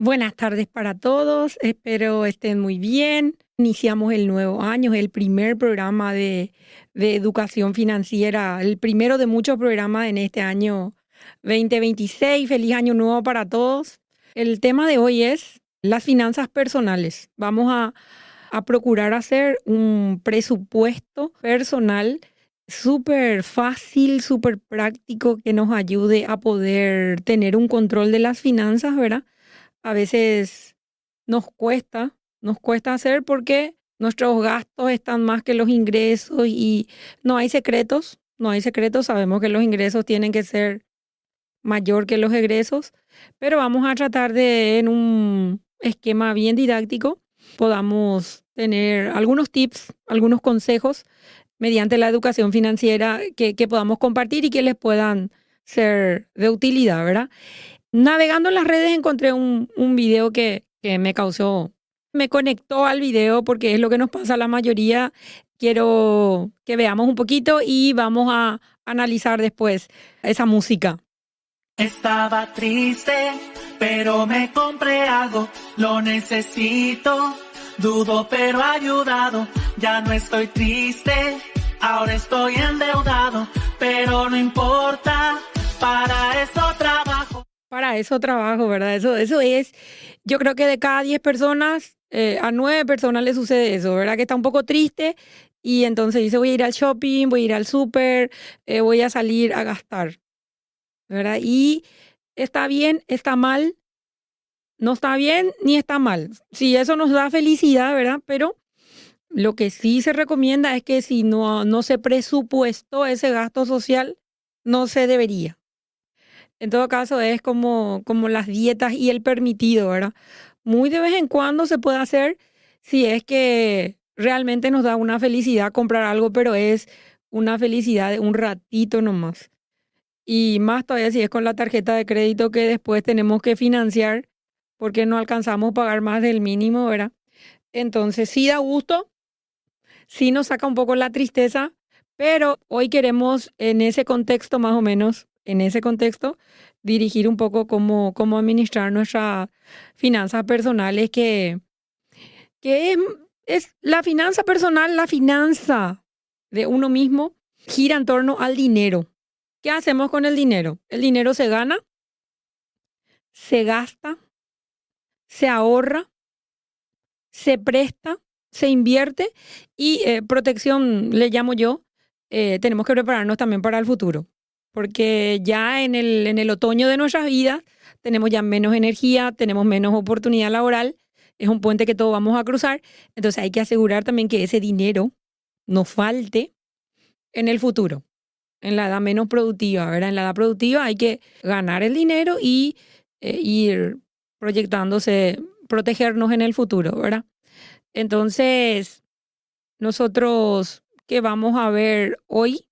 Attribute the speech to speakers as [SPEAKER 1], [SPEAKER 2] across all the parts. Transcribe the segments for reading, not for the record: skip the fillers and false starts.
[SPEAKER 1] Buenas tardes para todos, espero estén muy bien. Iniciamos el nuevo año, es el primer programa de educación financiera, el primero de muchos programas en este año 2026. Feliz año nuevo para todos. El tema de hoy es las finanzas personales. Vamos a procurar hacer un presupuesto personal súper fácil, súper práctico, que nos ayude a poder tener un control de las finanzas, ¿verdad? A veces nos cuesta hacer porque nuestros gastos están más que los ingresos y no hay secretos, no hay secretos, sabemos que los ingresos tienen que ser mayor que los egresos, pero vamos a tratar de, en un esquema bien didáctico, podamos tener algunos tips, algunos consejos mediante la educación financiera que podamos compartir y que les puedan ser de utilidad, ¿verdad? Navegando en las redes encontré un video que me conectó al video porque es lo que nos pasa a la mayoría. Quiero que veamos un poquito y vamos a analizar después esa música.
[SPEAKER 2] Estaba triste, pero me compré algo, lo necesito, dudo pero ayudado, ya no estoy triste, ahora estoy endeudado, pero no importa, para eso trabajo.
[SPEAKER 1] Para eso trabajo, ¿verdad? Eso es, yo creo que de cada 10 personas, a 9 personas le sucede eso, ¿verdad? Que está un poco triste y entonces dice, voy a ir al shopping, voy a ir al súper, voy a salir a gastar, ¿verdad? Y está bien, está mal, no está bien ni está mal. Sí, eso nos da felicidad, ¿verdad? Pero lo que sí se recomienda es que si no se presupuestó ese gasto social, no se debería. En todo caso, es como las dietas y el permitido, ¿verdad? Muy de vez en cuando se puede hacer si es que realmente nos da una felicidad comprar algo, pero es una felicidad de un ratito nomás. Y más todavía si es con la tarjeta de crédito que después tenemos que financiar porque no alcanzamos a pagar más del mínimo, ¿verdad? Entonces sí da gusto, sí nos saca un poco la tristeza, pero hoy queremos en ese contexto más o menos, en ese contexto, dirigir un poco cómo administrar nuestras finanzas personales, que es la finanza personal, la finanza de uno mismo, gira en torno al dinero. ¿Qué hacemos con el dinero? El dinero se gana, se gasta, se ahorra, se presta, se invierte y protección, le llamo yo, tenemos que prepararnos también para el futuro, porque ya en el otoño de nuestras vidas tenemos ya menos energía, tenemos menos oportunidad laboral, es un puente que todos vamos a cruzar, entonces hay que asegurar también que ese dinero no falte en el futuro, en la edad menos productiva, ¿verdad? En la edad productiva hay que ganar el dinero y ir proyectándose, protegernos en el futuro, ¿verdad? Entonces, nosotros que vamos a ver hoy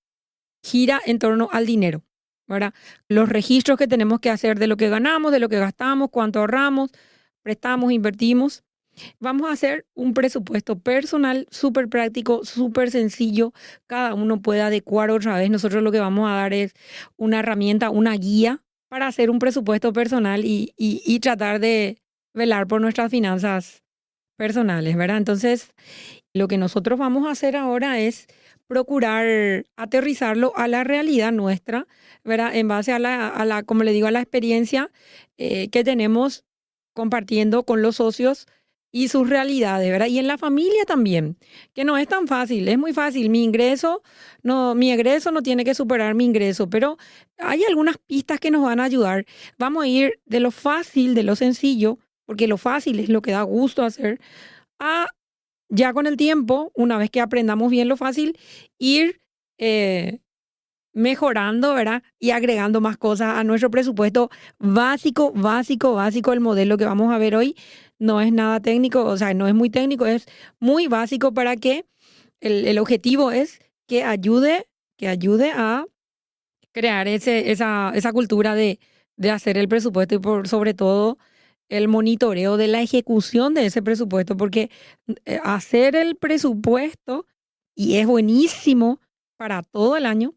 [SPEAKER 1] gira en torno al dinero, ¿verdad? Los registros que tenemos que hacer de lo que ganamos, de lo que gastamos, cuánto ahorramos, prestamos, invertimos. Vamos a hacer un presupuesto personal súper práctico, súper sencillo. Cada uno puede adecuar otra vez. Nosotros lo que vamos a dar es una herramienta, una guía para hacer un presupuesto personal y tratar de velar por nuestras finanzas personales, ¿verdad? Entonces, lo que nosotros vamos a hacer ahora es procurar aterrizarlo a la realidad nuestra, ¿verdad? En base a la, como le digo, a la experiencia que tenemos compartiendo con los socios y sus realidades, ¿verdad? Y en la familia también, que no es tan fácil, es muy fácil. Mi egreso no tiene que superar mi ingreso, pero hay algunas pistas que nos van a ayudar. Vamos a ir de lo fácil, de lo sencillo, porque lo fácil es lo que da gusto hacer, a ya con el tiempo, una vez que aprendamos bien lo fácil, ir eh, mejorando, ¿verdad? Y agregando más cosas a nuestro presupuesto básico, básico, básico. El modelo que vamos a ver hoy no es nada técnico, o sea, no es muy técnico, es muy básico para que el objetivo es que ayude a crear esa cultura de hacer el presupuesto y por sobre todo el monitoreo de la ejecución de ese presupuesto, porque hacer el presupuesto y es buenísimo para todo el año.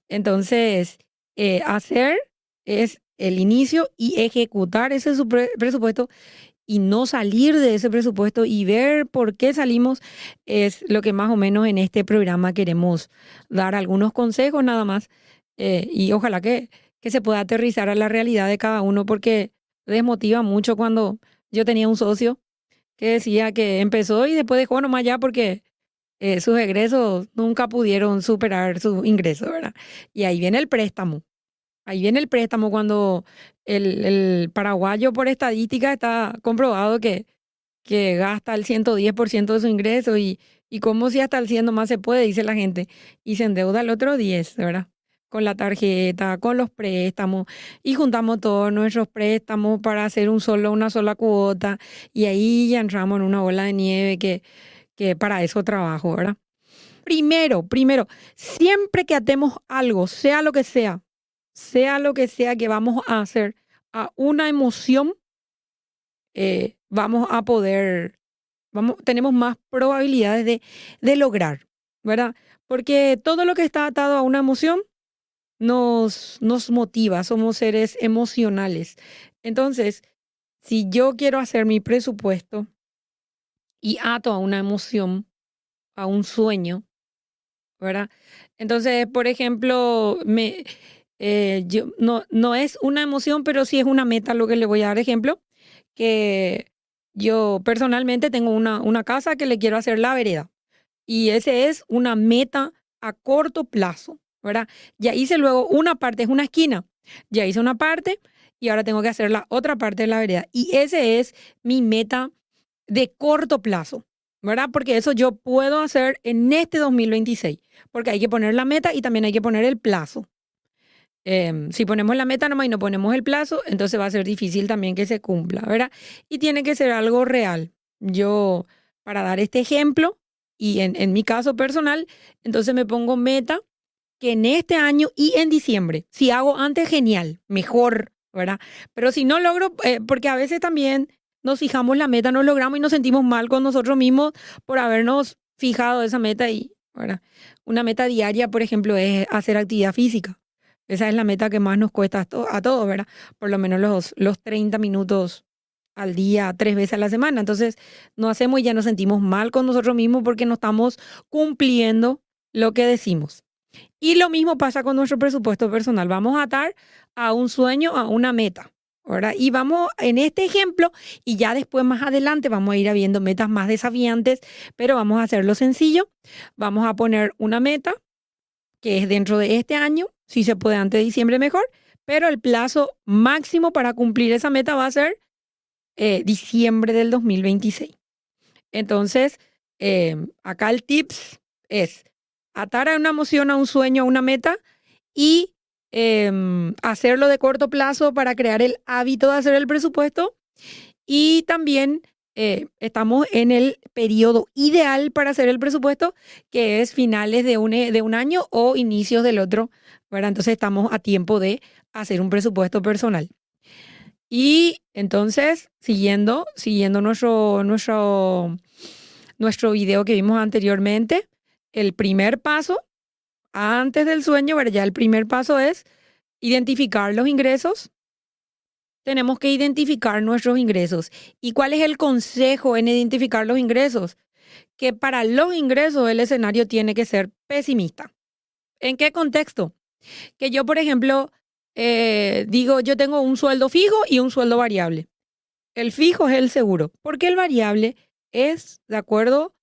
[SPEAKER 1] Entonces, hacer es el inicio y ejecutar ese presupuesto y no salir de ese presupuesto y ver por qué salimos es lo que más o menos en este programa queremos dar algunos consejos nada más y ojalá que se pueda aterrizar a la realidad de cada uno porque desmotiva mucho cuando yo tenía un socio que decía que empezó y después dejó nomás ya porque sus egresos nunca pudieron superar sus ingresos, ¿verdad? Y ahí viene el préstamo. Ahí viene el préstamo cuando el paraguayo por estadística está comprobado que gasta el 110% de su ingreso y como si hasta el 100 más se puede, dice la gente, y se endeuda el otro 10, ¿verdad? Con la tarjeta, con los préstamos, y juntamos todos nuestros préstamos para hacer una sola cuota, y ahí ya entramos en una bola de nieve que para eso trabajo, ¿verdad? Primero, siempre que atemos algo, sea lo que sea que vamos a hacer, a una emoción, vamos a poder, tenemos más probabilidades de lograr, ¿verdad? Porque todo lo que está atado a una emoción nos motiva, somos seres emocionales. Entonces, si yo quiero hacer mi presupuesto y ato a una emoción, a un sueño, ¿verdad? Entonces, por ejemplo, no es una emoción, pero sí es una meta lo que le voy a dar ejemplo, que yo personalmente tengo una casa que le quiero hacer la vereda y ese es una meta a corto plazo, ¿verdad? Ya hice luego una parte, es una esquina, ya hice una parte y ahora tengo que hacer la otra parte de la vereda y ese es mi meta de corto plazo, ¿verdad? Porque eso yo puedo hacer en este 2026, porque hay que poner la meta y también hay que poner el plazo. Si ponemos la meta nomás y no ponemos el plazo, entonces va a ser difícil también que se cumpla, ¿verdad? Y tiene que ser algo real. Yo, para dar este ejemplo, y en mi caso personal, entonces me pongo meta que en este año y en diciembre, si hago antes, genial, mejor, ¿verdad? Pero si no logro, porque a veces también nos fijamos la meta, no logramos y nos sentimos mal con nosotros mismos por habernos fijado esa meta y, ¿verdad? Una meta diaria, por ejemplo, es hacer actividad física. Esa es la meta que más nos cuesta a todos, ¿verdad? Por lo menos los 30 minutos al día, 3 veces a la semana. Entonces, no hacemos y ya nos sentimos mal con nosotros mismos porque no estamos cumpliendo lo que decimos. Y lo mismo pasa con nuestro presupuesto personal. Vamos a atar a un sueño, a una meta, ¿verdad? Y vamos en este ejemplo y ya después más adelante vamos a ir viendo metas más desafiantes, pero vamos a hacerlo sencillo. Vamos a poner una meta que es dentro de este año, si se puede antes de diciembre mejor, pero el plazo máximo para cumplir esa meta va a ser diciembre del 2026. Entonces, acá el tips es atar a una emoción, a un sueño, a una meta y hacerlo de corto plazo para crear el hábito de hacer el presupuesto. Y también estamos en el periodo ideal para hacer el presupuesto, que es finales de un año o inicios del otro, ¿verdad? Entonces estamos a tiempo de hacer un presupuesto personal. Y entonces, siguiendo nuestro video que vimos anteriormente, el primer paso, antes del sueño, ¿verdad? Ya el primer paso es identificar los ingresos. Tenemos que identificar nuestros ingresos. ¿Y cuál es el consejo en identificar los ingresos? Que para los ingresos el escenario tiene que ser pesimista. ¿En qué contexto? Que yo, por ejemplo, digo, yo tengo un sueldo fijo y un sueldo variable. El fijo es el seguro, porque el variable es de acuerdo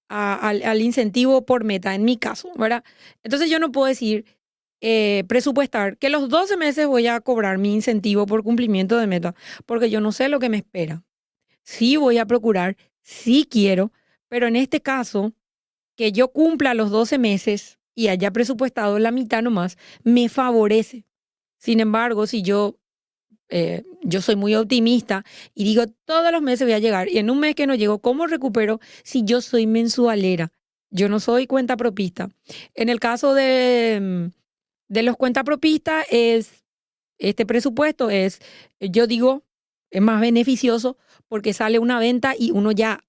[SPEAKER 1] al incentivo por meta, en mi caso, ¿verdad? Entonces yo no puedo decir, presupuestar que los 12 meses voy a cobrar mi incentivo por cumplimiento de meta, porque yo no sé lo que me espera. Sí voy a procurar, sí quiero, pero en este caso, que yo cumpla los 12 meses y haya presupuestado la mitad nomás, me favorece. Sin embargo, si yo soy muy optimista y digo, todos los meses voy a llegar y en un mes que no llego, ¿cómo recupero si yo soy mensualera? Yo no soy cuentapropista. En el caso de los cuentapropistas, este presupuesto yo digo, es más beneficioso porque sale una venta y uno ya,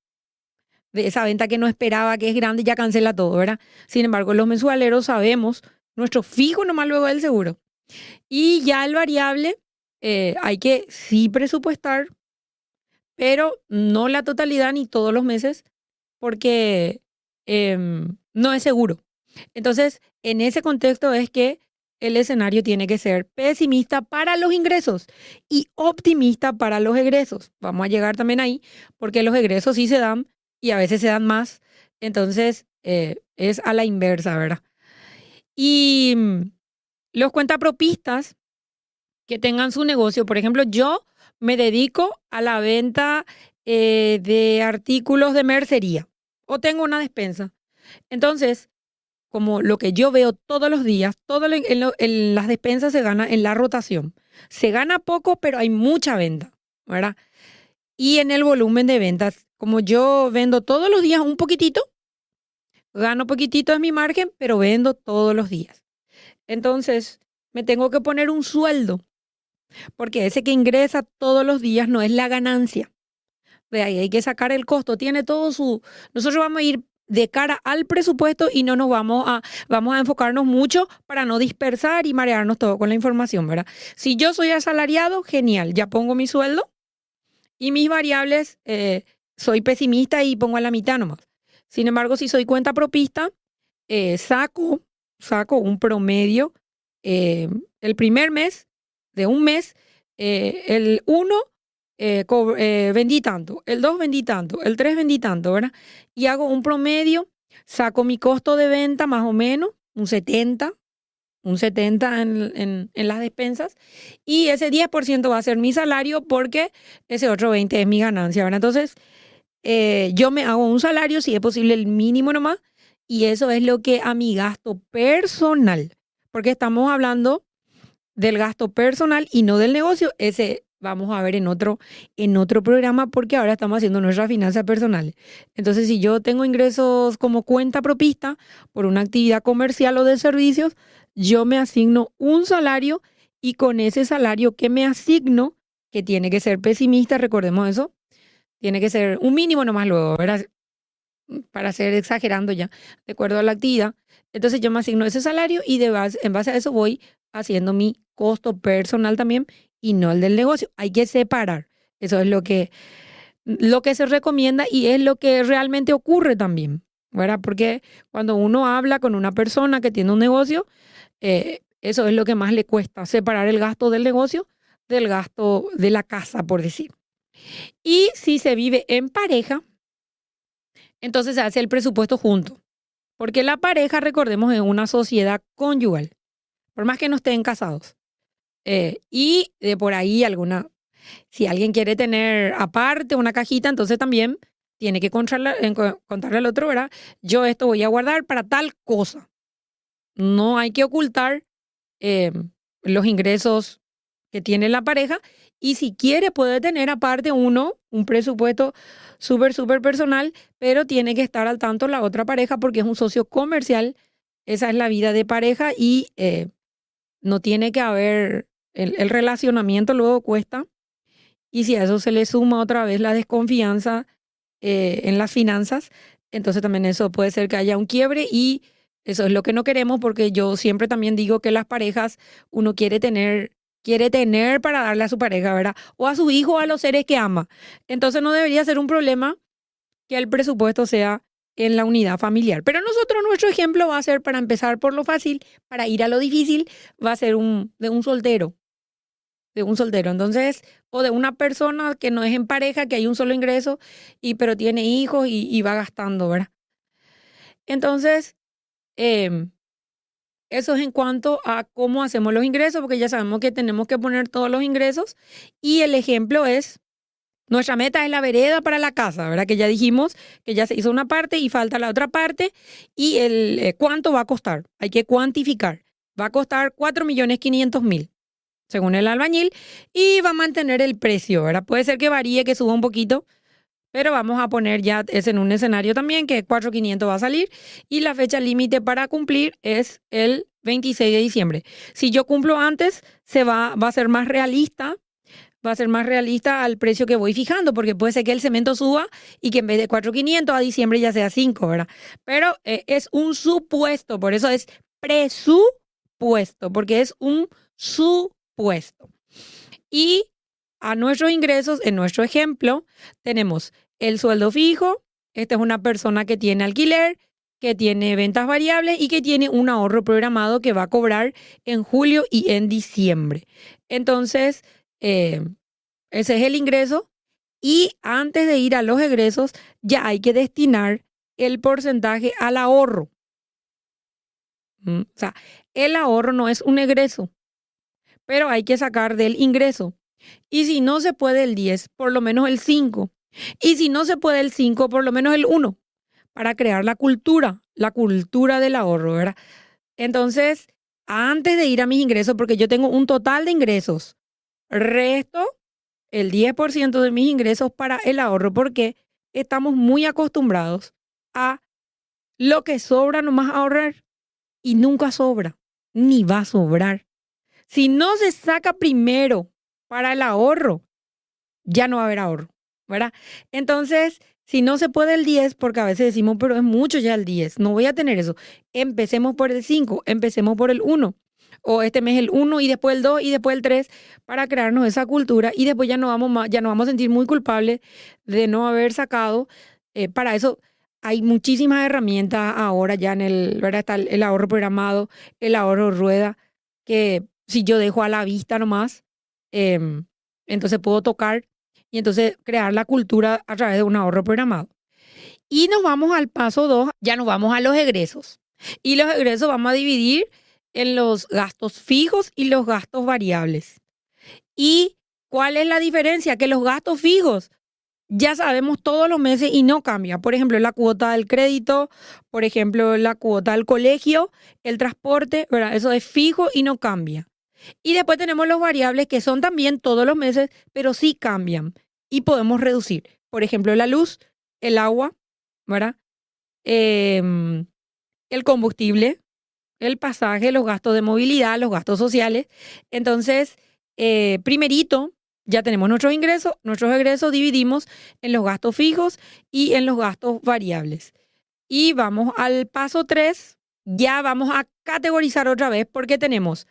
[SPEAKER 1] de esa venta que no esperaba, que es grande, ya cancela todo, ¿verdad? Sin embargo, los mensualeros sabemos, nuestro fijo nomás luego del seguro. Y ya el variable hay que sí presupuestar, pero no la totalidad ni todos los meses, porque no es seguro. Entonces, en ese contexto es que el escenario tiene que ser pesimista para los ingresos y optimista para los egresos. Vamos a llegar también ahí, porque los egresos sí se dan y a veces se dan más. Entonces, es a la inversa, ¿verdad? Y los cuentapropistas que tengan su negocio, por ejemplo, yo me dedico a la venta de artículos de mercería o tengo una despensa. Entonces, como lo que yo veo todos los días, en las despensas se gana en la rotación. Se gana poco, pero hay mucha venta, ¿verdad? Y en el volumen de ventas, como yo vendo todos los días un poquitito, gano poquitito de mi margen, pero vendo todos los días. Entonces, me tengo que poner un sueldo, porque ese que ingresa todos los días no es la ganancia. De ahí hay que sacar el costo, tiene todo su... Nosotros vamos a ir de cara al presupuesto y no nos vamos a enfocarnos mucho para no dispersar y marearnos todo con la información, ¿verdad? Si yo soy asalariado, genial, ya pongo mi sueldo y mis variables, soy pesimista y pongo a la mitad nomás. Sin embargo, si soy cuenta propista, saco un promedio, el primer mes de un mes, el uno vendí tanto, el 2 vendí tanto, el 3 vendí tanto, ¿verdad? Y hago un promedio, saco mi costo de venta más o menos, un 70 en las despensas, y ese 10% va a ser mi salario porque ese otro 20 es mi ganancia, ¿verdad? Entonces, yo me hago un salario, si es posible el mínimo nomás, y eso es lo que a mi gasto personal, porque estamos hablando del gasto personal y no del negocio. Ese vamos a ver en otro programa porque ahora estamos haciendo nuestras finanzas personales. Entonces, si yo tengo ingresos como cuenta propista por una actividad comercial o de servicios, yo me asigno un salario y con ese salario que me asigno, que tiene que ser pesimista, recordemos eso, tiene que ser un mínimo nomás luego, ¿verdad? Para ser exagerando ya, de acuerdo a la actividad. Entonces yo me asigno ese salario y en base a eso voy haciendo mi costo personal también y no el del negocio. Hay que separar. Eso es lo que se recomienda y es lo que realmente ocurre también, ¿verdad? Porque cuando uno habla con una persona que tiene un negocio, eso es lo que más le cuesta, separar el gasto del negocio del gasto de la casa, por decir. Y si se vive en pareja, entonces se hace el presupuesto junto. Porque la pareja, recordemos, es una sociedad conyugal, por más que no estén casados. Y de por ahí si alguien quiere tener aparte una cajita, entonces también tiene que contarle al otro, ¿verdad? Yo esto voy a guardar para tal cosa. No hay que ocultar eh, los ingresos que tiene la pareja y si quiere puede tener aparte un presupuesto súper personal, pero tiene que estar al tanto la otra pareja porque es un socio comercial. Esa es la vida de pareja y no tiene que haber, el relacionamiento luego cuesta y si a eso se le suma otra vez la desconfianza en las finanzas, entonces también eso puede ser que haya un quiebre y eso es lo que no queremos porque yo siempre también digo que las parejas uno quiere tener para darle a su pareja, ¿verdad? O a su hijo o a los seres que ama. Entonces no debería ser un problema que el presupuesto sea en la unidad familiar. Pero nuestro ejemplo va a ser, para empezar por lo fácil, para ir a lo difícil, va a ser de un soltero. De un soltero. Entonces, o de una persona que no es en pareja, que hay un solo ingreso, pero tiene hijos y va gastando, ¿verdad? Entonces, em, eso es en cuanto a cómo hacemos los ingresos, porque ya sabemos que tenemos que poner todos los ingresos. Y el ejemplo es, nuestra meta es la vereda para la casa, ¿verdad? Que ya dijimos que ya se hizo una parte y falta la otra parte. Y cuánto va a costar. Hay que cuantificar. Va a costar 4.500.000, según el albañil, y va a mantener el precio, ¿verdad? Puede ser que varíe, que suba un poquito, pero vamos a poner ya es en un escenario también que 4.500 va a salir y la fecha límite para cumplir es el 26 de diciembre. Si yo cumplo antes, va a ser más realista. Va a ser más realista al precio que voy fijando, porque puede ser que el cemento suba y que en vez de 4.500 a diciembre ya sea 5, ¿verdad? Pero es un supuesto, por eso es presupuesto, porque es un supuesto. Y a nuestros ingresos, en nuestro ejemplo, tenemos el sueldo fijo. Esta es una persona que tiene alquiler, que tiene ventas variables y que tiene un ahorro programado que va a cobrar en julio y en diciembre. Entonces, ese es el ingreso. Y antes de ir a los egresos, ya hay que destinar el porcentaje al ahorro. O sea, el ahorro no es un egreso, pero hay que sacar del ingreso. Y si no se puede el 10, por lo menos el 5. Y si no se puede el 5, por lo menos el 1, para crear la cultura del ahorro, ¿verdad? Entonces, antes de ir a mis ingresos, porque yo tengo un total de ingresos, resto el 10% de mis ingresos para el ahorro, porque estamos muy acostumbrados a lo que sobra nomás ahorrar y nunca sobra, ni va a sobrar. Si no se saca primero para el ahorro, ya no va a haber ahorro, ¿verdad? Entonces, si no se puede el 10, porque a veces decimos, pero es mucho ya el 10, no voy a tener eso. Empecemos por el 5, empecemos por el 1. O este mes el 1 y después el 2 y después el 3 para crearnos esa cultura y después ya no vamos a sentir muy culpables de no haber sacado. Para eso hay muchísimas herramientas ahora ya ¿verdad? Está el ahorro programado, el ahorro rueda, que si yo dejo a la vista nomás, entonces puedo tocar y entonces crear la cultura a través de un ahorro programado. Y nos vamos al paso 2, ya nos vamos a los egresos. Y los egresos vamos a dividir en los gastos fijos y los gastos variables. ¿Y cuál es la diferencia? Que los gastos fijos ya sabemos todos los meses y no cambia. Por ejemplo, la cuota del crédito, por ejemplo, la cuota del colegio, el transporte, ¿verdad? Eso es fijo y no cambia. Y después tenemos los variables que son también todos los meses, pero sí cambian y podemos reducir. Por ejemplo, la luz, el agua, ¿verdad? El combustible, el pasaje, los gastos de movilidad, los gastos sociales. Entonces, primerito, ya tenemos nuestros egresos dividimos en los gastos fijos y en los gastos variables. Y vamos al paso 3, ya vamos a categorizar otra vez porque tenemos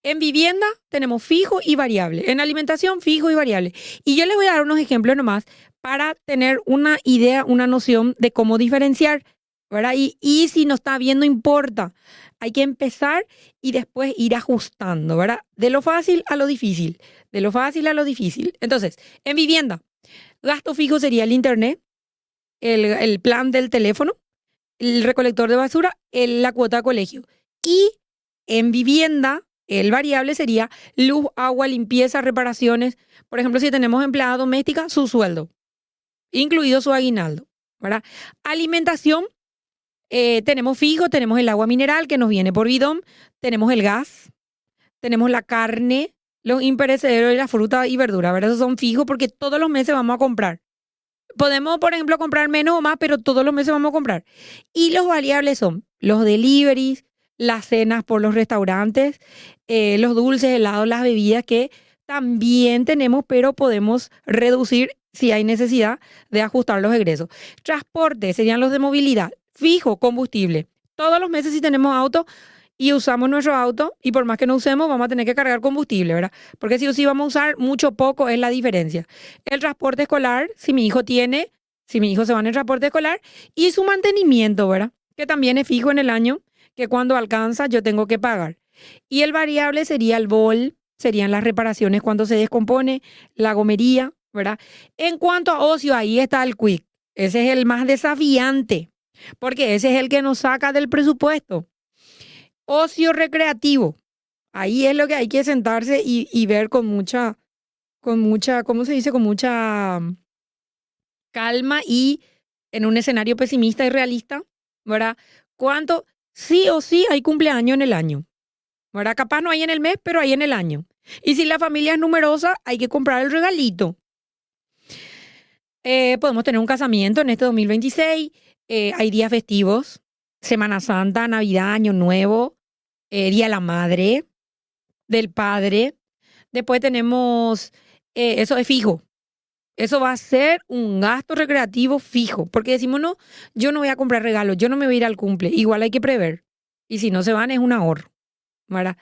[SPEAKER 1] en vivienda, tenemos fijo y variable. En alimentación, fijo y variable. Y yo les voy a dar unos ejemplos nomás para tener una idea, una noción de cómo diferenciar, ¿verdad? Y si no está bien, no importa. Hay que empezar y después ir ajustando, ¿verdad? De lo fácil a lo difícil. De lo fácil a lo difícil. Entonces, en vivienda, gasto fijo sería el internet, el plan del teléfono, el recolector de basura, la cuota de colegio. Y en vivienda, el variable sería luz, agua, limpieza, reparaciones. Por ejemplo, si tenemos empleada doméstica, su sueldo, incluido su aguinaldo, ¿verdad? Alimentación, tenemos fijo, tenemos el agua mineral que nos viene por bidón, tenemos el gas, tenemos la carne, los imperecederos y la fruta y verdura, ¿verdad? Esos son fijos porque todos los meses vamos a comprar. Podemos, por ejemplo, comprar menos o más, pero todos los meses vamos a comprar. Y los variables son los deliveries, las cenas por los restaurantes, los dulces, helados, las bebidas que también tenemos, pero podemos reducir si hay necesidad de ajustar los egresos. Transporte serían los de movilidad, fijo, combustible. Todos los meses si tenemos auto y usamos nuestro auto, y por más que no usemos, vamos a tener que cargar combustible, ¿verdad? Porque si sí vamos a usar mucho o poco es la diferencia. El transporte escolar, si mi hijo se va en el transporte escolar, y su mantenimiento, ¿verdad? Que también es fijo en el año, que cuando alcanza yo tengo que pagar. Y el variable sería el BOL, serían las reparaciones cuando se descompone, la gomería, ¿verdad? En cuanto a ocio, ahí está el quick. Ese es el más desafiante, porque ese es el que nos saca del presupuesto. Ocio recreativo. Ahí es lo que hay que sentarse y ver con mucha, ¿cómo se dice? Con mucha calma y en un escenario pesimista y realista, ¿verdad? ¿Cuánto? Sí o sí hay cumpleaños en el año, ¿verdad? Capaz no hay en el mes, pero hay en el año. Y si la familia es numerosa, hay que comprar el regalito. Podemos tener un casamiento en este 2026. Hay días festivos, Semana Santa, Navidad, Año Nuevo, Día de la Madre, del Padre. Después tenemos, eso es fijo. Eso va a ser un gasto recreativo fijo. Porque decimos, no, yo no voy a comprar regalos, yo no me voy a ir al cumple. Igual hay que prever. Y si no se van, es un ahorro, ¿verdad?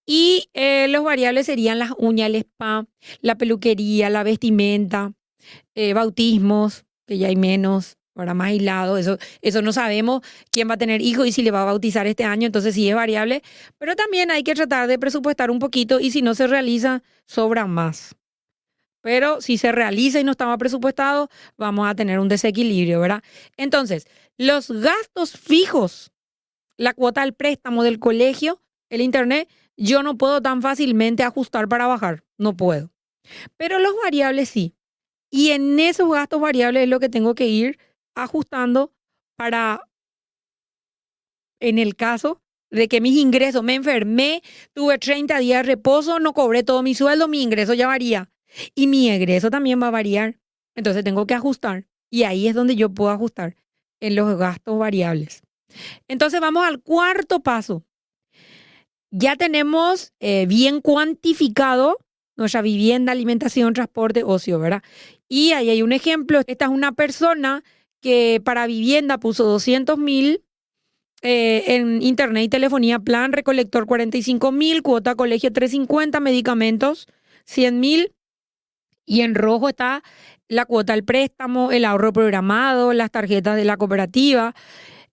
[SPEAKER 1] Y los variables serían las uñas, el spa, la peluquería, la vestimenta, bautismos, que ya hay menos, ahora más aislado, eso no sabemos quién va a tener hijo y si le va a bautizar este año, entonces sí es variable, pero también hay que tratar de presupuestar un poquito y si no se realiza, sobra más. Pero si se realiza y no estaba presupuestado, vamos a tener un desequilibrio, ¿verdad? Entonces, los gastos fijos, la cuota del préstamo del colegio, el internet, yo no puedo tan fácilmente ajustar para bajar, no puedo. Pero los variables sí. Y en esos gastos variables es lo que tengo que ir ajustando para, en el caso de que mis ingresos, me enfermé, tuve 30 días de reposo, no cobré todo mi sueldo, mi ingreso ya varía. Y mi egreso también va a variar. Entonces tengo que ajustar. Y ahí es donde yo puedo ajustar en los gastos variables. Entonces vamos al cuarto paso. Ya tenemos bien cuantificado nuestra vivienda, alimentación, transporte, ocio, ¿verdad? Y ahí hay un ejemplo. Esta es una persona que para vivienda puso 200,000, en internet y telefonía, plan, recolector 45,000, cuota colegio 350, medicamentos 100,000. Y en rojo está la cuota del préstamo, el ahorro programado, las tarjetas de la cooperativa.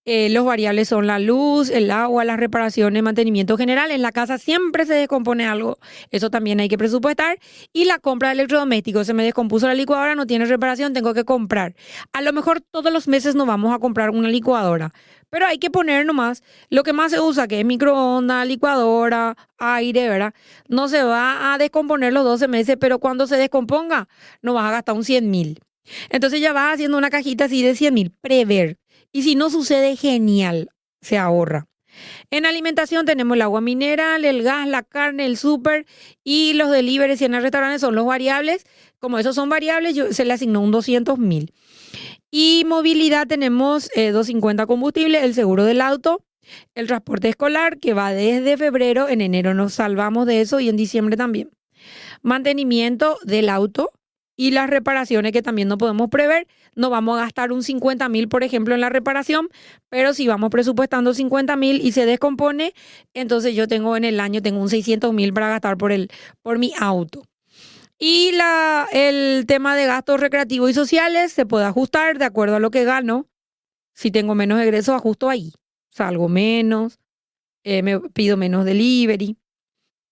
[SPEAKER 1] Los variables son la luz, el agua, las reparaciones, mantenimiento general. En la casa siempre se descompone algo. Eso también hay que presupuestar. Y la compra de electrodomésticos. Se me descompuso la licuadora, no tiene reparación, tengo que comprar. A lo mejor todos los meses no vamos a comprar una licuadora. Pero hay que poner nomás lo que más se usa, que es microondas, licuadora, aire, ¿verdad? No se va a descomponer los 12 meses, pero cuando se descomponga, no vas a gastar un 100,000. Entonces ya vas haciendo una cajita así de 100,000, prever. Y si no sucede, genial, se ahorra. En alimentación tenemos el agua mineral, el gas, la carne, el súper y los deliveries y en el restaurante son los variables. Como esos son variables, se le asignó un 200,000. Y movilidad tenemos 250 combustible, el seguro del auto, el transporte escolar que va desde febrero, en enero nos salvamos de eso y en diciembre también. Mantenimiento del auto y las reparaciones que también no podemos prever. No vamos a gastar un 50,000, por ejemplo, en la reparación, pero si vamos presupuestando 50,000 y se descompone, entonces yo tengo en el año tengo un 600,000 para gastar por mi auto. Y el tema de gastos recreativos y sociales se puede ajustar de acuerdo a lo que gano. Si tengo menos egresos, ajusto ahí. Salgo menos, me pido menos delivery.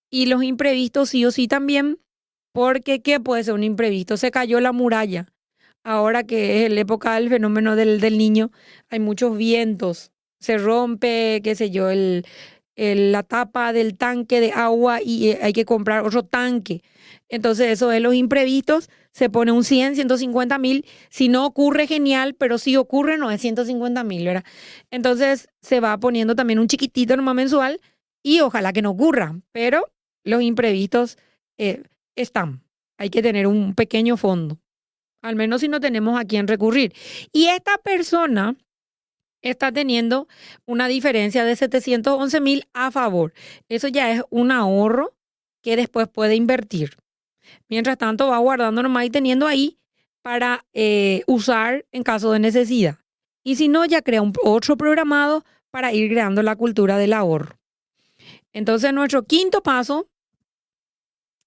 [SPEAKER 1] Y los imprevistos sí o sí también, porque ¿qué puede ser un imprevisto? Se cayó la muralla. Ahora que es la época del fenómeno del niño, hay muchos vientos. Se rompe, qué sé yo, la tapa del tanque de agua y hay que comprar otro tanque. Entonces eso es los imprevistos, se pone un 100, 150,000. Si no ocurre, genial, pero si ocurre, no es 150,000, ¿verdad? Entonces se va poniendo también un chiquitito nomás mensual y ojalá que no ocurra, pero los imprevistos están. Hay que tener un pequeño fondo, al menos si no tenemos a quién recurrir. Y esta persona está teniendo una diferencia de 711,000 a favor. Eso ya es un ahorro que después puede invertir. Mientras tanto, va guardando nomás y teniendo ahí para usar en caso de necesidad. Y si no, ya crea otro programado para ir creando la cultura del ahorro. Entonces, nuestro quinto paso,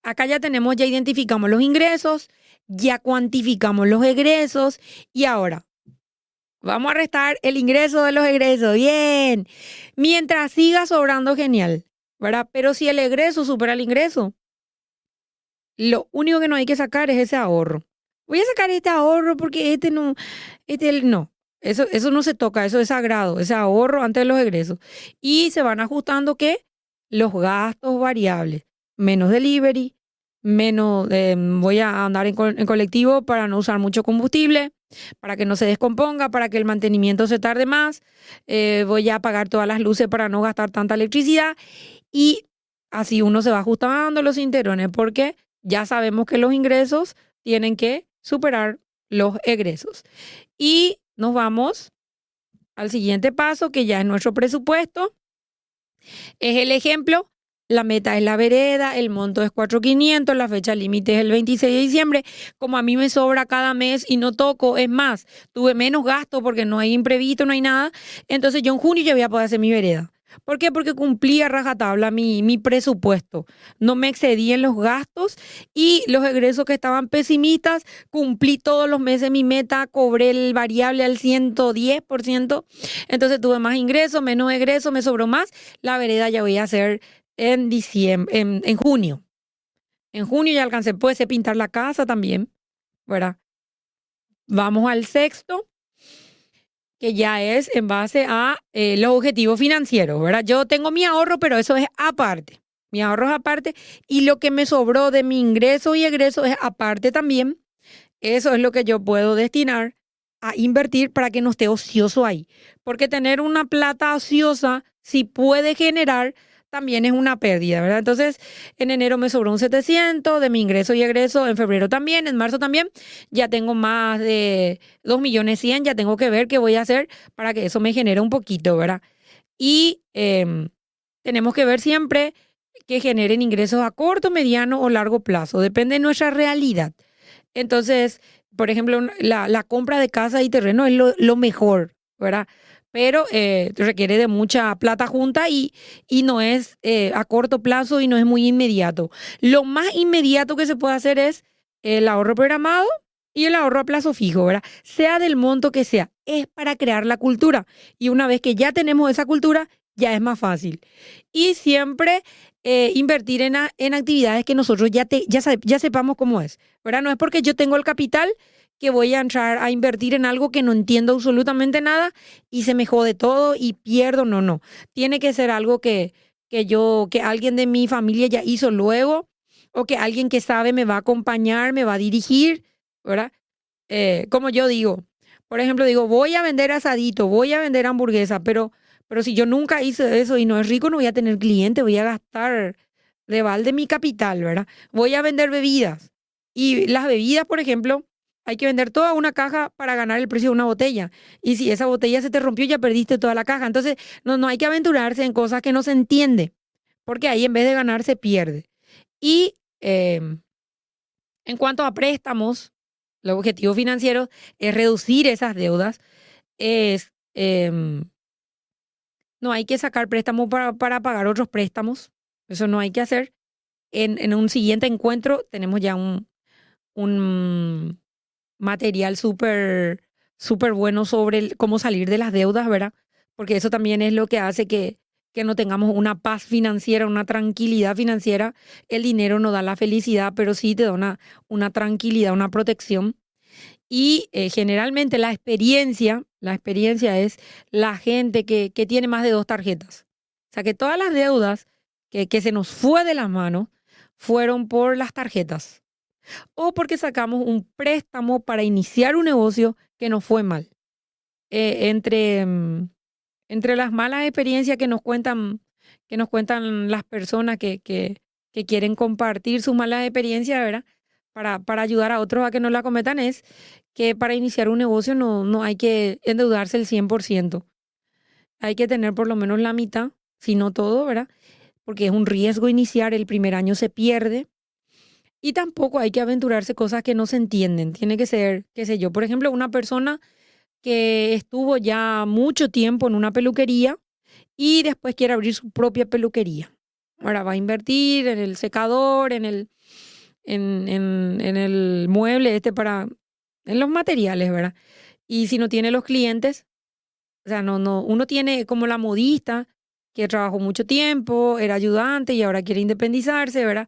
[SPEAKER 1] acá ya identificamos los ingresos, ya cuantificamos los egresos y ahora vamos a restar el ingreso de los egresos. Bien. Mientras siga sobrando, genial, ¿verdad? Pero si el egreso supera el ingreso, lo único que no hay que sacar es ese ahorro. Voy a sacar este ahorro porque no. Eso no se toca, eso es sagrado, ese ahorro antes de los egresos. Y se van ajustando, ¿qué? Los gastos variables. Menos delivery, menos voy a andar en colectivo para no usar mucho combustible, para que no se descomponga, para que el mantenimiento se tarde más. Voy a apagar todas las luces para no gastar tanta electricidad. Y así uno se va ajustando los cinturones porque ya sabemos que los ingresos tienen que superar los egresos. Y nos vamos al siguiente paso, que ya es nuestro presupuesto. Es el ejemplo. La meta es la vereda, el monto es 4,500, la fecha límite es el 26 de diciembre. Como a mí me sobra cada mes y no toco, es más, tuve menos gasto porque no hay imprevisto, no hay nada. Entonces yo en junio ya voy a poder hacer mi vereda. ¿Por qué? Porque cumplí a rajatabla mi presupuesto. No me excedí en los gastos y los egresos que estaban pesimistas, cumplí todos los meses mi meta, cobré el variable al 110%. Entonces tuve más ingresos, menos egresos, me sobró más. La vereda ya voy a hacer en diciembre, en junio. En junio ya alcancé, puede ser pintar la casa también, ¿verdad? Vamos al sexto, que ya es en base a los objetivos financieros, ¿verdad? Yo tengo mi ahorro, pero eso es aparte. Mi ahorro es aparte y lo que me sobró de mi ingreso y egreso es aparte también. Eso es lo que yo puedo destinar a invertir para que no esté ocioso ahí. Porque tener una plata ociosa, si puede generar, también es una pérdida, ¿verdad? Entonces, en enero me sobró un 700 de mi ingreso y egreso, en febrero también, en marzo también, ya tengo más de 2.100.000, ya tengo que ver qué voy a hacer para que eso me genere un poquito, ¿verdad? Y tenemos que ver siempre que generen ingresos a corto, mediano o largo plazo, depende de nuestra realidad. Entonces, por ejemplo, la compra de casa y terreno es lo mejor, ¿verdad? Pero requiere de mucha plata junta y no es a corto plazo y no es muy inmediato. Lo más inmediato que se puede hacer es el ahorro programado y el ahorro a plazo fijo, ¿verdad? Sea del monto que sea, es para crear la cultura. Y una vez que ya tenemos esa cultura, ya es más fácil. Y siempre invertir en actividades que nosotros ya sepamos cómo es, ¿verdad? No es porque yo tengo el capital que voy a entrar a invertir en algo que no entiendo absolutamente nada y se me jode todo y pierdo. No, no. Tiene que ser algo que alguien de mi familia ya hizo luego o que alguien que sabe me va a acompañar, me va a dirigir, ¿verdad? Como yo digo, por ejemplo, digo, voy a vender asadito, voy a vender hamburguesa, pero si yo nunca hice eso y no es rico, no voy a tener cliente, voy a gastar de balde mi capital, ¿verdad? Voy a vender bebidas. Y las bebidas, por ejemplo, hay que vender toda una caja para ganar el precio de una botella. Y si esa botella se te rompió, ya perdiste toda la caja. Entonces, no hay que aventurarse en cosas que no se entiende, porque ahí en vez de ganar se pierde. Y en cuanto a préstamos, los objetivos financieros es reducir esas deudas, es no hay que sacar préstamos para pagar otros préstamos, eso no hay que hacer. En un siguiente encuentro tenemos ya un material súper bueno sobre cómo salir de las deudas, ¿verdad? Porque eso también es lo que hace que no tengamos una paz financiera, una tranquilidad financiera. El dinero no da la felicidad, pero sí te da una tranquilidad, una protección. Y generalmente la experiencia es la gente que tiene más de dos tarjetas. O sea que todas las deudas que se nos fue de las manos fueron por las tarjetas o porque sacamos un préstamo para iniciar un negocio que nos fue mal. Entre las malas experiencias que nos cuentan las personas que quieren compartir sus malas experiencias, ¿verdad? Para ayudar a otros a que no la cometan es que para iniciar un negocio no hay que endeudarse el 100%. Hay que tener por lo menos la mitad, si no todo, ¿verdad? Porque es un riesgo iniciar, el primer año se pierde. Y tampoco hay que aventurarse cosas que no se entienden. Tiene que ser, qué sé yo, por ejemplo, una persona que estuvo ya mucho tiempo en una peluquería y después quiere abrir su propia peluquería. Ahora va a invertir en el secador, en el mueble en los materiales, ¿verdad? Y si no tiene los clientes, o sea, uno tiene como la modista que trabajó mucho tiempo, era ayudante y ahora quiere independizarse, ¿verdad?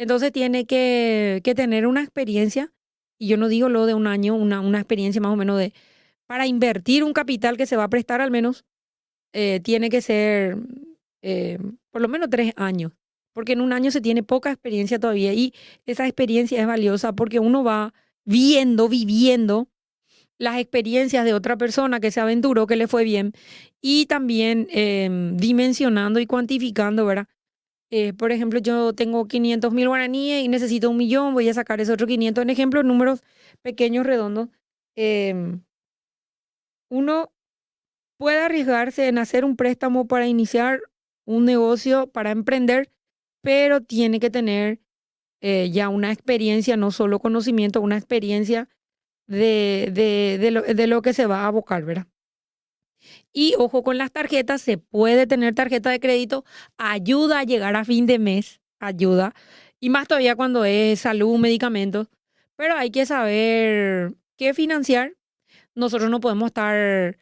[SPEAKER 1] Entonces tiene que tener una experiencia, y yo no digo lo de un año, una experiencia más o menos para invertir un capital que se va a prestar al menos, tiene que ser eh, por lo menos 3 años, porque en un año se tiene poca experiencia todavía y esa experiencia es valiosa porque uno va viviendo las experiencias de otra persona que se aventuró, que le fue bien, y también dimensionando y cuantificando, ¿verdad? Por ejemplo, yo tengo 500.000 guaraníes y necesito 1.000.000, voy a sacar ese otro 500 en ejemplo, números pequeños, redondos. Em, Uno puede arriesgarse en hacer un préstamo para iniciar un negocio, para emprender, pero tiene que tener ya una experiencia, no solo conocimiento, una experiencia de lo que se va a abocar, ¿verdad? Y ojo con las tarjetas, se puede tener tarjeta de crédito, ayuda a llegar a fin de mes, ayuda. Y más todavía cuando es salud, medicamentos. Pero hay que saber qué financiar. Nosotros no podemos estar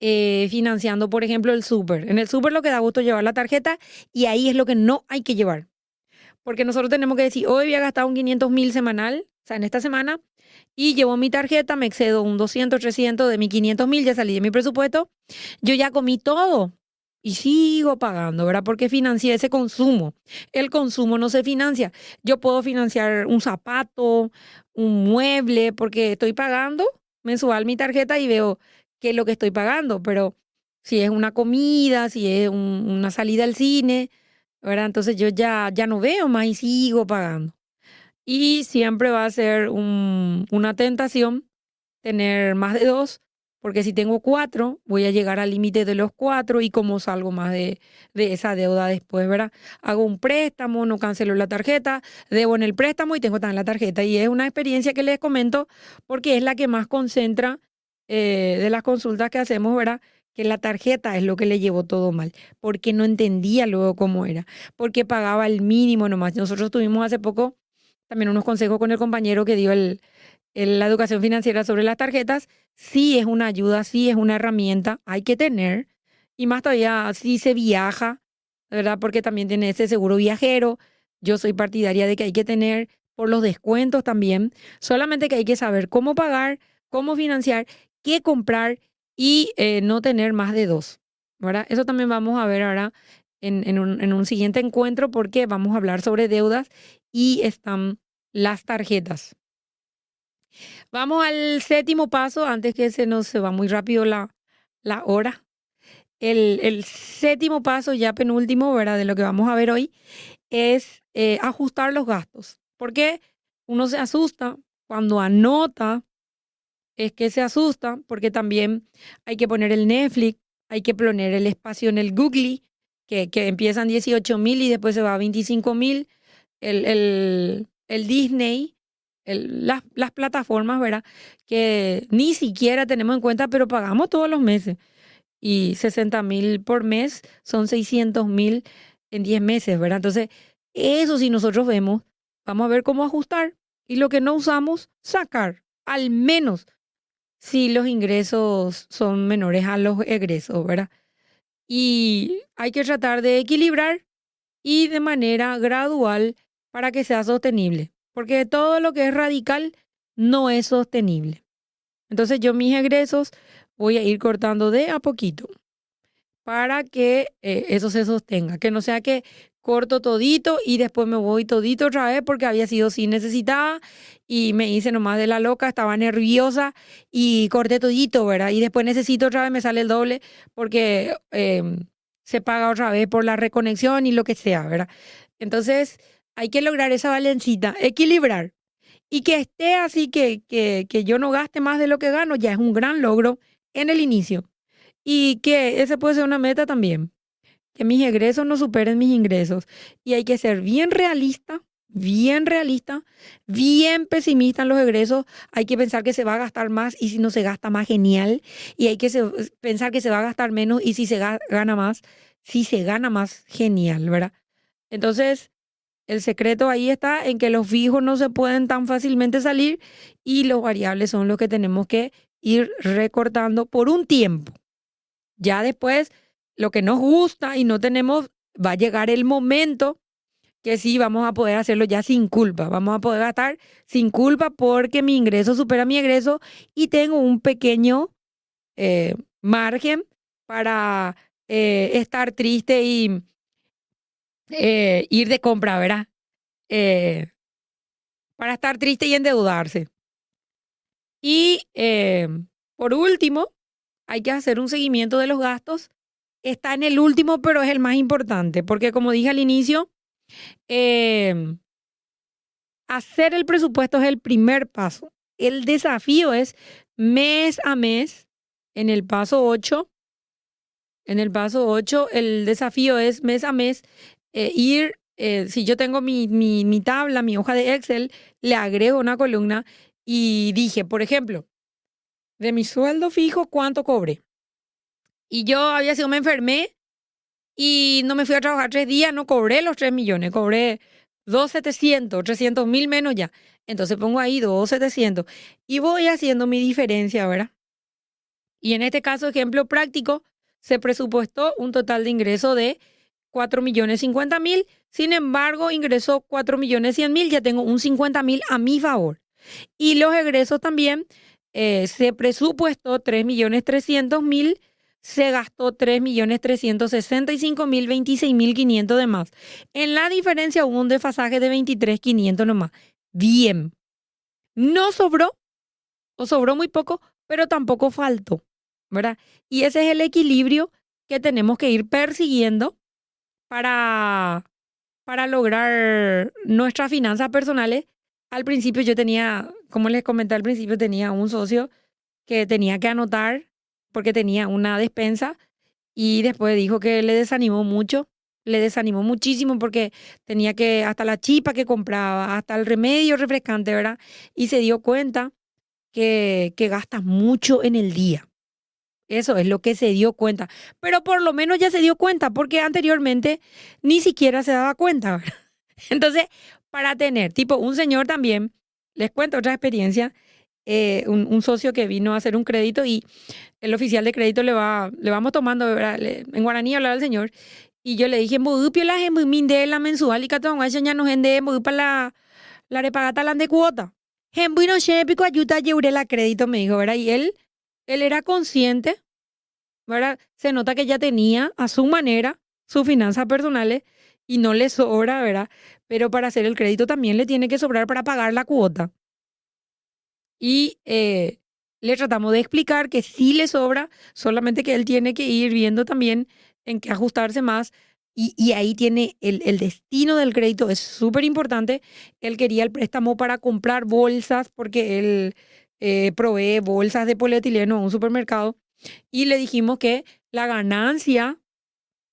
[SPEAKER 1] financiando, por ejemplo, el súper. En el súper lo que da gusto es llevar la tarjeta y ahí es lo que no hay que llevar. Porque nosotros tenemos que decir, hoy voy a gastar un 500.000 semanal, o sea, en esta semana, y llevo mi tarjeta, me excedo un 200, 300 de mi 500.000, ya salí de mi presupuesto, yo ya comí todo y sigo pagando, ¿verdad? Porque financié ese consumo. El consumo no se financia. Yo puedo financiar un zapato, un mueble, porque estoy pagando mensual mi tarjeta y veo qué es lo que estoy pagando, pero si es una comida, si es una salida al cine, ¿verdad? Entonces yo ya no veo más y sigo pagando. Y siempre va a ser una tentación tener más de dos, porque si tengo cuatro, voy a llegar al límite de los cuatro y como salgo más de esa deuda después, ¿verdad? Hago un préstamo, no cancelo la tarjeta, debo en el préstamo y tengo también la tarjeta. Y es una experiencia que les comento porque es la que más concentra de las consultas que hacemos, ¿verdad? Que la tarjeta es lo que le llevó todo mal, porque no entendía luego cómo era, porque pagaba el mínimo nomás. Nosotros tuvimos hace poco también unos consejos con el compañero que dio la educación financiera sobre las tarjetas. Sí es una ayuda, sí es una herramienta, hay que tener. Y más todavía, si se viaja, ¿verdad? Porque también tiene ese seguro viajero. Yo soy partidaria de que hay que tener por los descuentos también. Solamente que hay que saber cómo pagar, cómo financiar, qué comprar y no tener más de dos, ¿verdad? Eso también vamos a ver ahora en un siguiente encuentro porque vamos a hablar sobre deudas y están las tarjetas. Vamos al séptimo paso, antes que se va muy rápido la hora. El séptimo paso, ya penúltimo, ¿verdad? De lo que vamos a ver hoy, es ajustar los gastos. Porque uno se asusta cuando anota, es que se asusta, porque también hay que poner el Netflix, hay que poner el espacio en el Google, que empiezan 18.000 y después se va a 25.000, el Disney, las plataformas, ¿verdad? Que ni siquiera tenemos en cuenta, pero pagamos todos los meses. Y 60.000 por mes son 600.000 en 10 meses, ¿verdad? Entonces, eso si nosotros vemos, vamos a ver cómo ajustar. Y lo que no usamos, sacar. Al menos si los ingresos son menores a los egresos, ¿verdad? Y hay que tratar de equilibrar y de manera gradual para que sea sostenible, porque todo lo que es radical no es sostenible. Entonces yo mis egresos voy a ir cortando de a poquito para que eso se sostenga, que no sea que corto todito y después me voy todito otra vez porque había sido sin necesitada y me hice nomás de la loca, estaba nerviosa y corté todito, ¿verdad? Y después necesito otra vez, me sale el doble porque se paga otra vez por la reconexión y lo que sea, ¿verdad? Entonces hay que lograr esa balancita, equilibrar y que esté así que yo no gaste más de lo que gano, ya es un gran logro en el inicio. Y que ese puede ser una meta también, que mis egresos no superen mis ingresos. Y hay que ser bien realista, bien pesimista en los egresos. Hay que pensar que se va a gastar más y si no se gasta más, genial. Y hay que pensar que se va a gastar menos y si se gana más, si se gana más, genial, ¿verdad? Entonces, el secreto ahí está en que los fijos no se pueden tan fácilmente salir y los variables son los que tenemos que ir recortando por un tiempo. Ya después, lo que nos gusta y no tenemos, va a llegar el momento que sí vamos a poder hacerlo ya sin culpa. Vamos a poder gastar sin culpa porque mi ingreso supera mi egreso y tengo un pequeño margen para estar triste y ir de compra, ¿verdad? Eh, para estar triste y endeudarse. Y por último, hay que hacer un seguimiento de los gastos. Está en el último, pero es el más importante, porque como dije al inicio, hacer el presupuesto es el primer paso. El desafío es mes a mes, en el paso 8, el desafío es mes a mes si yo tengo mi tabla, mi hoja de Excel, le agrego una columna y dije, por ejemplo, de mi sueldo fijo, ¿cuánto cobré? Y yo había sido, me enfermé y no me fui a trabajar 3 días, no cobré los 3 millones, cobré 2.700.000, 300.000 menos ya. Entonces pongo ahí 2.700.000 y voy haciendo mi diferencia, ¿verdad? Y en este caso, ejemplo práctico, se presupuestó un total de ingreso de 4.050.000. Sin embargo, ingresó 4.100.000, ya tengo un 50.000 a mi favor. Y los egresos también, se presupuestó 3.300.000, se gastó 3.365.000, 26.500 de más. En la diferencia hubo un desfasaje de 23.500 nomás. Bien, no sobró o sobró muy poco, pero tampoco faltó, ¿verdad? Y ese es el equilibrio que tenemos que ir persiguiendo para, para lograr nuestras finanzas personales. Al principio yo tenía, como les comenté al principio, tenía un socio que tenía que anotar porque tenía una despensa y después dijo que le desanimó mucho, le desanimó muchísimo porque tenía que, hasta la chipa que compraba, hasta el remedio refrescante, ¿verdad? Y se dio cuenta que gasta mucho en el día. Eso es lo que se dio cuenta. Pero por lo menos ya se dio cuenta, porque anteriormente ni siquiera se daba cuenta, ¿verdad? Entonces, para tener, tipo, un señor también, les cuento otra experiencia, un socio que vino a hacer un crédito y el oficial de crédito le vamos tomando, ¿verdad? En guaraní hablaba el señor, y yo le dije, "Mbudupio la de la mensual y catón, ya nos ende, para la repagata la de cuota. Hembuino pico ayuda lleure la crédito", me dijo, ¿verdad? Y él era consciente, ¿verdad? Se nota que ya tenía a su manera sus finanzas personales y no le sobra, ¿verdad? Pero para hacer el crédito también le tiene que sobrar para pagar la cuota. Y le tratamos de explicar que sí le sobra, solamente que él tiene que ir viendo también en qué ajustarse más. Y ahí tiene el destino del crédito, es súper importante. Él quería el préstamo para comprar bolsas porque él provee bolsas de polietileno a un supermercado. Y le dijimos que la ganancia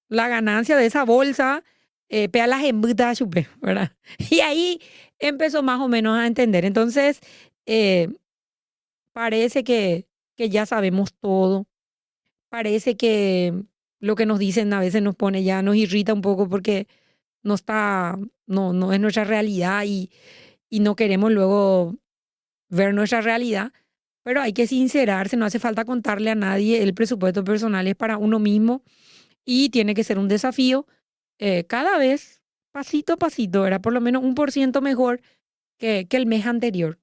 [SPEAKER 1] de esa bolsa, pea las embutas, chupe, ¿verdad? Y ahí empezó más o menos a entender. Entonces, eh, parece que ya sabemos todo. Parece que lo que nos dicen a veces nos pone ya, nos irrita un poco porque no está, no es nuestra realidad y no queremos luego ver nuestra realidad. Pero hay que sincerarse, no hace falta contarle a nadie, el presupuesto personal es para uno mismo y tiene que ser un desafío, cada vez, pasito a pasito, ¿verdad? Por lo menos 1% mejor que el mes anterior.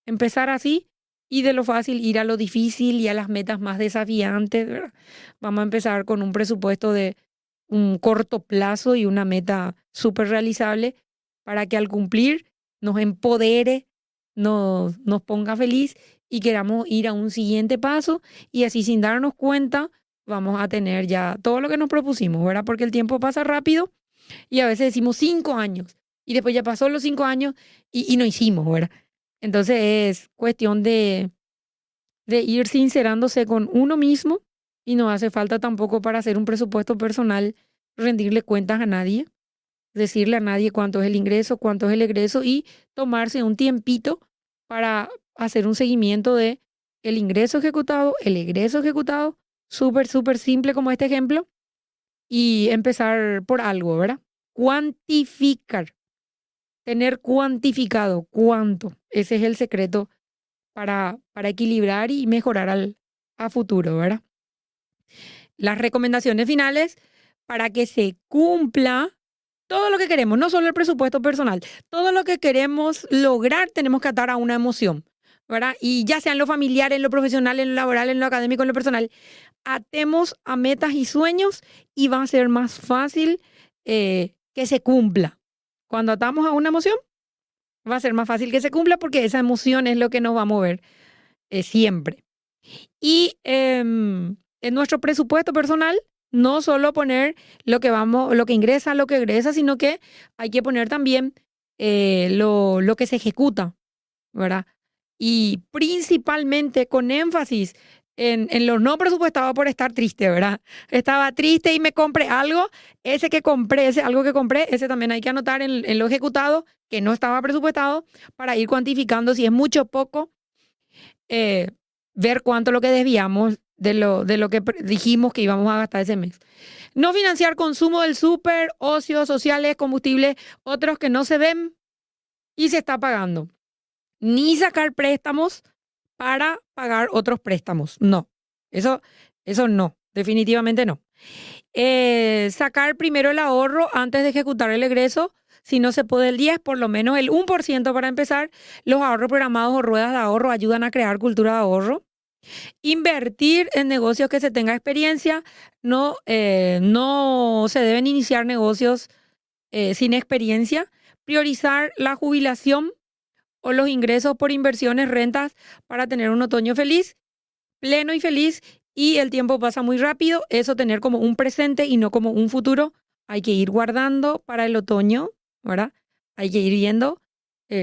[SPEAKER 1] Empezar así y de lo fácil ir a lo difícil y a las metas más desafiantes, ¿verdad? Vamos a empezar con un presupuesto de un corto plazo y una meta súper realizable para que al cumplir nos empodere, nos ponga feliz y queramos ir a un siguiente paso y así sin darnos cuenta vamos a tener ya todo lo que nos propusimos, ¿verdad? Porque el tiempo pasa rápido y a veces decimos 5 años y después ya pasó los 5 años y no hicimos, ¿verdad? Entonces es cuestión de ir sincerándose con uno mismo y no hace falta tampoco para hacer un presupuesto personal rendirle cuentas a nadie, decirle a nadie cuánto es el ingreso, cuánto es el egreso y tomarse un tiempito para hacer un seguimiento de el ingreso ejecutado, el egreso ejecutado, súper, súper simple como este ejemplo, y empezar por algo, ¿verdad? Cuantificar, tener cuantificado cuánto. Ese es el secreto para equilibrar y mejorar a futuro, ¿verdad? Las recomendaciones finales para que se cumpla todo lo que queremos, no solo el presupuesto personal, todo lo que queremos lograr tenemos que atar a una emoción, ¿verdad? Y ya sea en lo familiar, en lo profesional, en lo laboral, en lo académico, en lo personal, atemos a metas y sueños y va a ser más fácil que se cumpla. Cuando atamos a una emoción, va a ser más fácil que se cumpla porque esa emoción es lo que nos va a mover siempre. Y en nuestro presupuesto personal, no solo poner lo que ingresa, lo que egresa, sino que hay que poner también lo que se ejecuta, ¿verdad? Y principalmente con énfasis en lo no presupuestado por estar triste, ¿verdad? Estaba triste y me compré algo, ese que compré, ese algo que compré, ese también hay que anotar en lo ejecutado, que no estaba presupuestado, para ir cuantificando si es mucho o poco, eh, ver cuánto lo que desviamos de lo que dijimos que íbamos a gastar ese mes. No financiar consumo del súper, ocios sociales, combustibles, otros que no se ven y se está pagando. Ni sacar préstamos para pagar otros préstamos. No, eso no, definitivamente no. Sacar primero el ahorro antes de ejecutar el egreso. Si no se puede el 10, por lo menos el 1% para empezar. Los ahorros programados o ruedas de ahorro ayudan a crear cultura de ahorro. Invertir en negocios que se tenga experiencia. No se deben iniciar negocios sin experiencia. Priorizar la jubilación o los ingresos por inversiones, rentas, para tener un otoño feliz, pleno y feliz. Y el tiempo pasa muy rápido. Eso tener como un presente y no como un futuro. Hay que ir guardando para el otoño, ¿verdad? Hay que ir viendo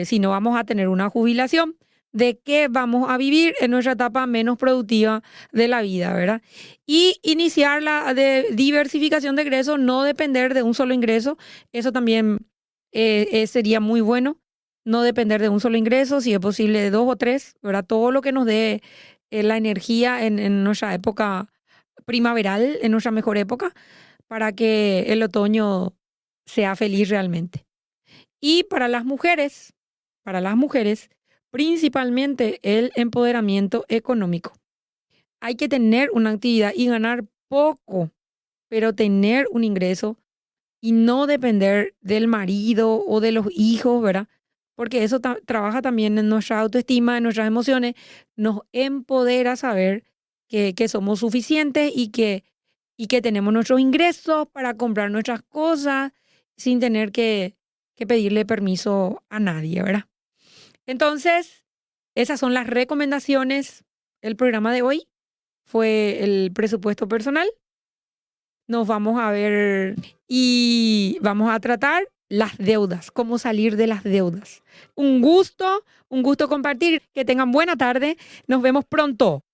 [SPEAKER 1] si no vamos a tener una jubilación, de qué vamos a vivir en nuestra etapa menos productiva de la vida, ¿verdad? Y iniciar la de diversificación de ingresos, no depender de un solo ingreso. Eso también sería muy bueno. No depender de un solo ingreso, si es posible de 2 o 3, ¿verdad? Todo lo que nos dé la energía en nuestra época primaveral, en nuestra mejor época, para que el otoño sea feliz realmente. Y para las mujeres, principalmente el empoderamiento económico. Hay que tener una actividad y ganar poco, pero tener un ingreso y no depender del marido o de los hijos, ¿verdad? Porque eso trabaja también en nuestra autoestima, en nuestras emociones, nos empodera saber que somos suficientes y que tenemos nuestros ingresos para comprar nuestras cosas sin tener que pedirle permiso a nadie, ¿verdad? Entonces, esas son las recomendaciones. El programa de hoy fue el presupuesto personal. Nos vamos a ver y vamos a tratar las deudas, cómo salir de las deudas. Un gusto compartir. Que tengan buena tarde. Nos vemos pronto.